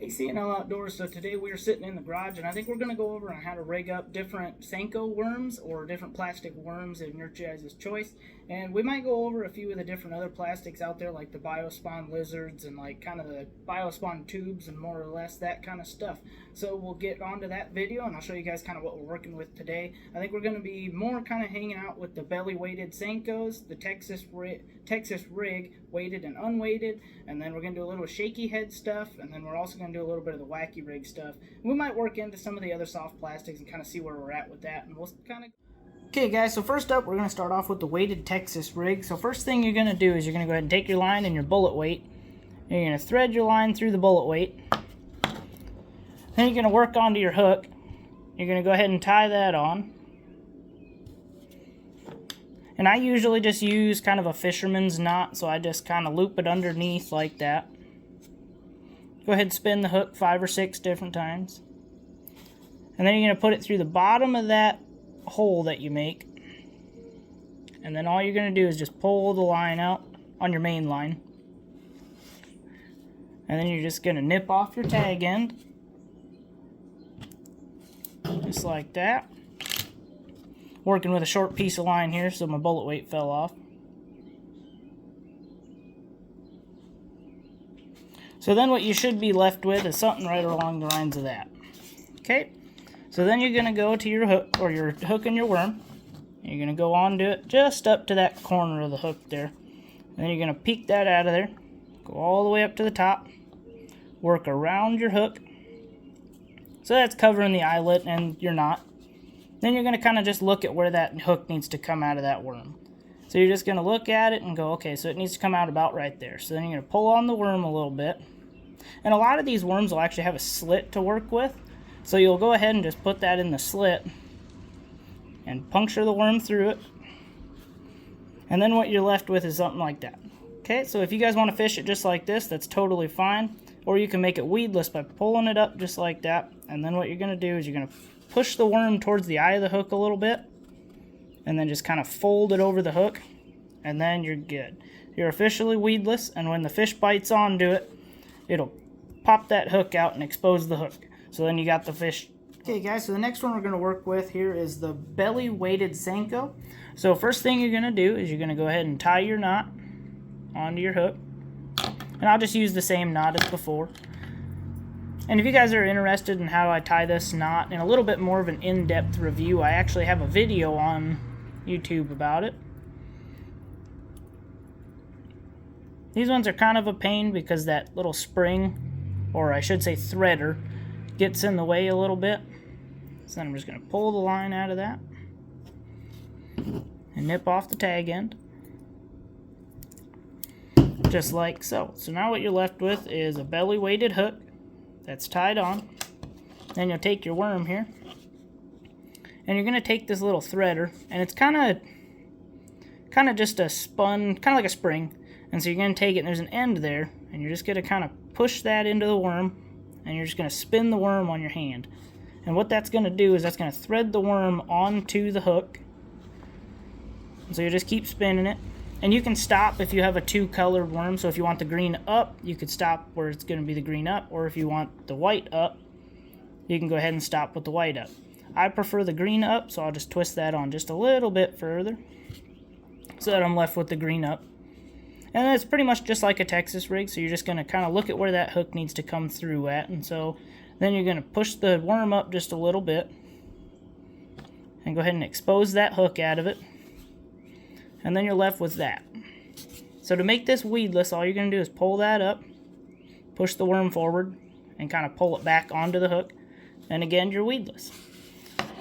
Hey, CNL Outdoors. So today we are sitting in the garage, and I think we're going to go over on how to rig up different senko worms or different plastic worms in your guys' choice. And we might go over a few of the different other plastics out there, like the biospawn lizards and like kind of the biospawn tubes and more or less that kind of stuff. So we'll get onto that video, and I'll show you guys kind of what we're working with today. I think we're going to be more kind of hanging out with the belly weighted senkos, the Texas rig weighted and unweighted, and then we're going to do a little shaky head stuff, and then we're also going to do a little bit of the wacky rig stuff. We might work into some of the other soft plastics and kind of see where we're at with that, and we'll kind of... Okay guys, so first up we're going to start off with the weighted Texas rig. So first thing you're going to do is you're going to go ahead and take your line and your bullet weight, and you're going to thread your line through the bullet weight. Then you're going to work onto your hook. You're going to go ahead and tie that on. And I usually just use kind of a fisherman's knot, so I just kind of loop it underneath like that. Go ahead and spin the hook 5 or 6 different times. And then you're going to put it through the bottom of that hole that you make. And then all you're going to do is just pull the line out on your main line. And then you're just going to nip off your tag end. Just like that. Working with a short piece of line here, so my bullet weight fell off. So then what you should be left with is something right along the lines of that. Okay, so then you're going to go to your hook, or your hook and your worm. You're going to go onto it just up to that corner of the hook there. And then you're going to peek that out of there. Go all the way up to the top. Work around your hook. So that's covering the eyelet and your knot. Then you're going to kind of just look at where that hook needs to come out of that worm. So you're just going to look at it and go, okay, so it needs to come out about right there. So then you're going to pull on the worm a little bit. And a lot of these worms will actually have a slit to work with. So you'll go ahead and just put that in the slit and puncture the worm through it. And then what you're left with is something like that. Okay, so if you guys want to fish it just like this, that's totally fine. Or you can make it weedless by pulling it up just like that. And then what you're going to do is you're going to push the worm towards the eye of the hook a little bit, and then just kind of fold it over the hook, and then you're good. You're officially weedless, and when the fish bites onto it, it'll pop that hook out and expose the hook. So then you got the fish. Okay guys, so the next one we're going to work with here is the belly weighted senko. So first thing you're going to do is you're going to go ahead and tie your knot onto your hook. And I'll just use the same knot as before. And if you guys are interested in how I tie this knot and a little bit more of an in-depth review, I actually have a video on YouTube about it. These ones are kind of a pain because that little spring, or I should say threader, gets in the way a little bit. So then I'm just going to pull the line out of that and nip off the tag end. Just like so. So now what you're left with is a belly weighted hook that's tied on. Then you'll take your worm here, and you're going to take this little threader, and it's kind of just a spun, kind of like a spring. And so you're going to take it, and there's an end there, and you're just going to kind of push that into the worm, and you're just going to spin the worm on your hand. And what that's going to do is that's going to thread the worm onto the hook. And so you just keep spinning it. And you can stop if you have a 2-colored worm. So if you want the green up, you could stop where it's going to be the green up. Or if you want the white up, you can go ahead and stop with the white up. I prefer the green up, so I'll just twist that on just a little bit further so that I'm left with the green up. And it's pretty much just like a Texas rig, so you're just going to kind of look at where that hook needs to come through at. And so then you're going to push the worm up just a little bit and go ahead and expose that hook out of it. And then you're left with that. So to make this weedless, all you're going to do is pull that up, push the worm forward, and kind of pull it back onto the hook. And again, you're weedless.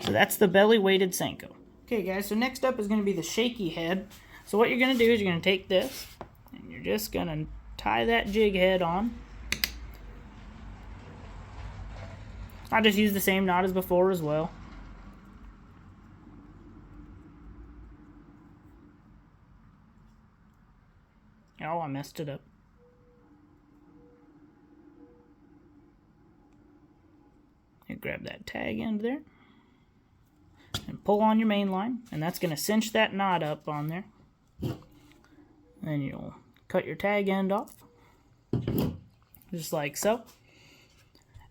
So that's the belly weighted senko. Okay guys, so next up is going to be the shaky head. So what you're going to do is you're going to take this, and you're just going to tie that jig head on. I just use the same knot as before as well. Oh, I messed it up. You grab that tag end there and pull on your main line, and that's going to cinch that knot up on there. Then you'll cut your tag end off, just like so.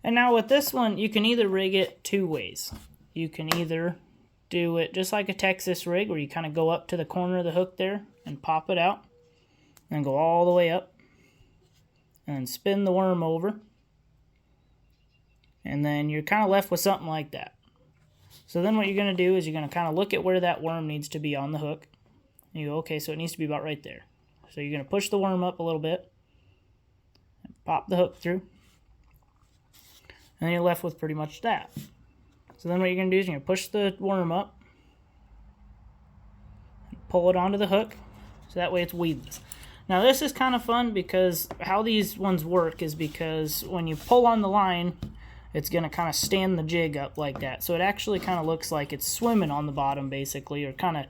And now with this one, you can either rig it two ways. You can either do it just like a Texas rig, where you kind of go up to the corner of the hook there and pop it out, and go all the way up, and spin the worm over, and then you're kind of left with something like that. So then what you're going to do is you're going to kind of look at where that worm needs to be on the hook. And you go, okay, so it needs to be about right there. So you're going to push the worm up a little bit, and pop the hook through, and then you're left with pretty much that. So then what you're going to do is you're going to push the worm up, and pull it onto the hook, so that way it's weedless. Now this is kind of fun because how these ones work is because when you pull on the line, it's going to kind of stand the jig up like that. So it actually kind of looks like it's swimming on the bottom basically, or kind of,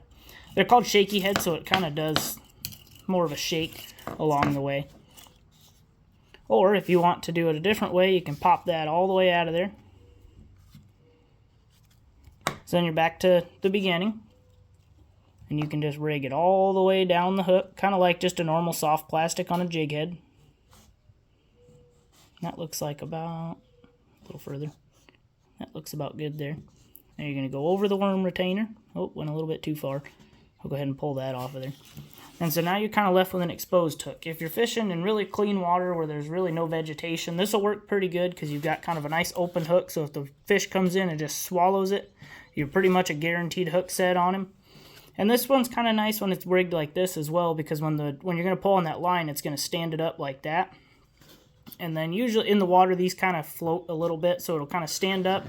they're called shaky heads, so it kind of does more of a shake along the way. Or if you want to do it a different way, you can pop that all the way out of there. So then you're back to the beginning, and you can just rig it all the way down the hook, kind of like just a normal soft plastic on a jig head. That looks like about, a little further, that looks about good there. Now you're going to go over the worm retainer. Oh, went a little bit too far. I'll go ahead and pull that off of there. And so now you're kind of left with an exposed hook. If you're fishing in really clean water where there's really no vegetation, this will work pretty good because you've got kind of a nice open hook, so if the fish comes in and just swallows it, you're pretty much a guaranteed hook set on him. And this one's kind of nice when it's rigged like this as well, because when you're going to pull on that line, it's going to stand it up like that. And then usually in the water, these kind of float a little bit, so it'll kind of stand up,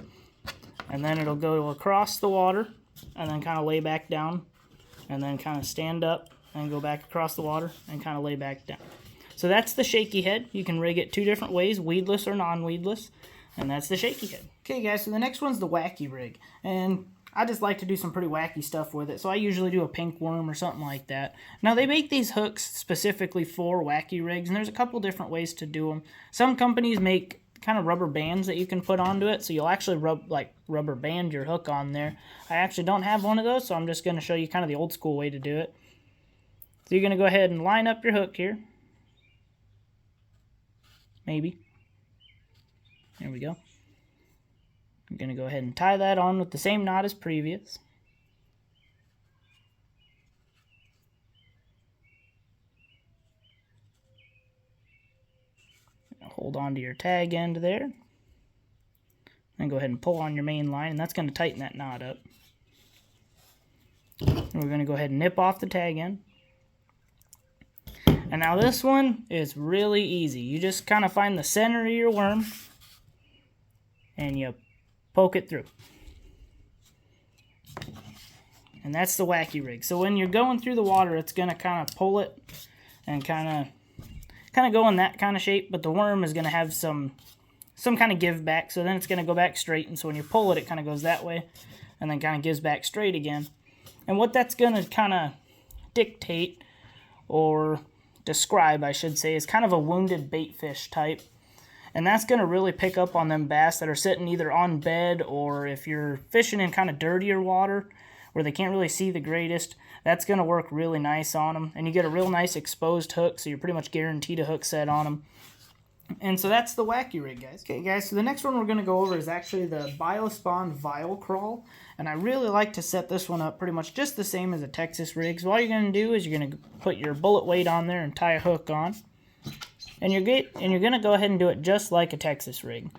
and then it'll go across the water, and then kind of lay back down, and then kind of stand up, and go back across the water, and kind of lay back down. So that's the shaky head. You can rig it two different ways, weedless or non-weedless, and that's the shaky head. Okay guys, so the next one's the wacky rig, and I just like to do some pretty wacky stuff with it, so I usually do a pink worm or something like that. Now they make these hooks specifically for wacky rigs, and there's a couple different ways to do them. Some companies make kind of rubber bands that you can put onto it, so you'll actually rubber band your hook on there. I actually don't have one of those, so I'm just going to show you kind of the old school way to do it. So you're going to go ahead and line up your hook here. Maybe. There we go. I'm going to go ahead and tie that on with the same knot as previous. Hold on to your tag end there. And go ahead and pull on your main line, and that's going to tighten that knot up. And we're going to go ahead and nip off the tag end. And now this one is really easy. You just kind of find the center of your worm, and you poke it through. And that's the wacky rig. So when you're going through the water, it's going to kind of pull it and kind of go in that kind of shape, but the worm is going to have some kind of give back, so then it's going to go back straight, and so when you pull it, it kind of goes that way, and then kind of gives back straight again. And what that's going to kind of dictate, or describe, I should say, is kind of a wounded bait fish type. And that's going to really pick up on them bass that are sitting either on bed, or if you're fishing in kind of dirtier water where they can't really see the greatest, that's going to work really nice on them. And you get a real nice exposed hook, so you're pretty much guaranteed a hook set on them. And so that's the wacky rig, guys. Okay, guys, so the next one we're going to go over is actually the Biospawn Vile Crawl. And I really like to set this one up pretty much just the same as a Texas rig. So all you're going to do is you're going to put your bullet weight on there and tie a hook on. And you're going to go ahead and do it just like a Texas rig.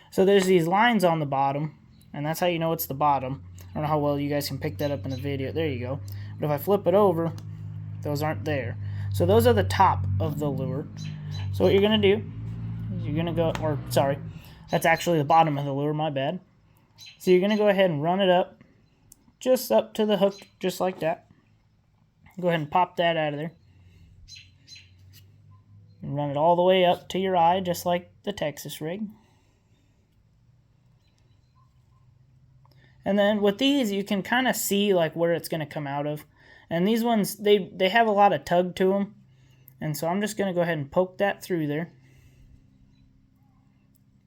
So there's these lines on the bottom, and that's how you know it's the bottom. I don't know how well you guys can pick that up in the video. There you go. But if I flip it over, those aren't there. So those are the top of the lure. So what you're going to do is you're going to go, or sorry, that's actually the bottom of the lure, my bad. So you're going to go ahead and run it up, just up to the hook, just like that. Go ahead and pop that out of there. And run it all the way up to your eye, just like the Texas rig. And then with these, you can kind of see like where it's going to come out of. And these ones, they have a lot of tug to them. And so I'm just going to go ahead and poke that through there.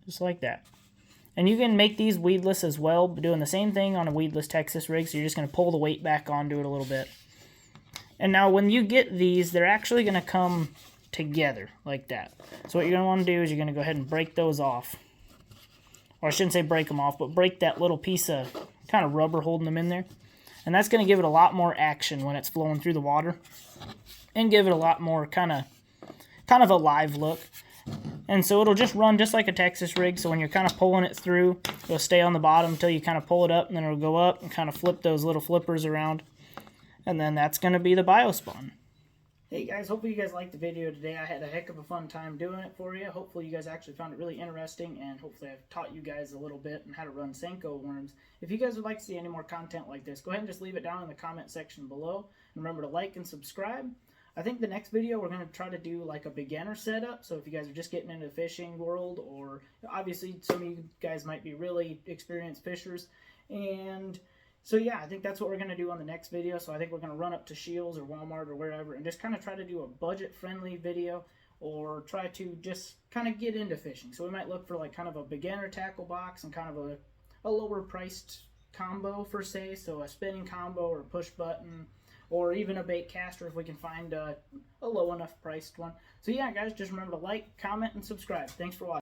Just like that. And you can make these weedless as well, doing the same thing on a weedless Texas rig. So you're just going to pull the weight back onto it a little bit. And now when you get these, they're actually going to come together like that. So what you're going to want to do is you're going to go ahead and break those off. or I shouldn't say break them off, but break that little piece of kind of rubber holding them in there. And that's going to give it a lot more action when it's flowing through the water, and give it a lot more kind of a live look. And so it'll just run just like a Texas rig. So when you're kind of pulling it through, it'll stay on the bottom until you kind of pull it up, and then it'll go up and kind of flip those little flippers around. And then that's going to be the Biospawn. Hey guys, hopefully you guys liked the video today. I had a heck of a fun time doing it for you. Hopefully you guys actually found it really interesting, and hopefully I've taught you guys a little bit on how to run senko worms. If you guys would like to see any more content like this, go ahead and just leave it down in the comment section below. And remember to like and subscribe. I think the next video we're going to try to do like a beginner setup. So if you guys are just getting into the fishing world, or obviously some of you guys might be really experienced fishers, and so yeah, I think that's what we're going to do on the next video. So I think we're going to run up to Shields or Walmart or wherever and just kind of try to do a budget-friendly video, or try to just kind of get into fishing. So we might look for like kind of a beginner tackle box and kind of a lower priced combo per se. So a spinning combo or a push button, or even a bait caster if we can find a low enough priced one. So yeah, guys, just remember to like, comment, and subscribe. Thanks for watching.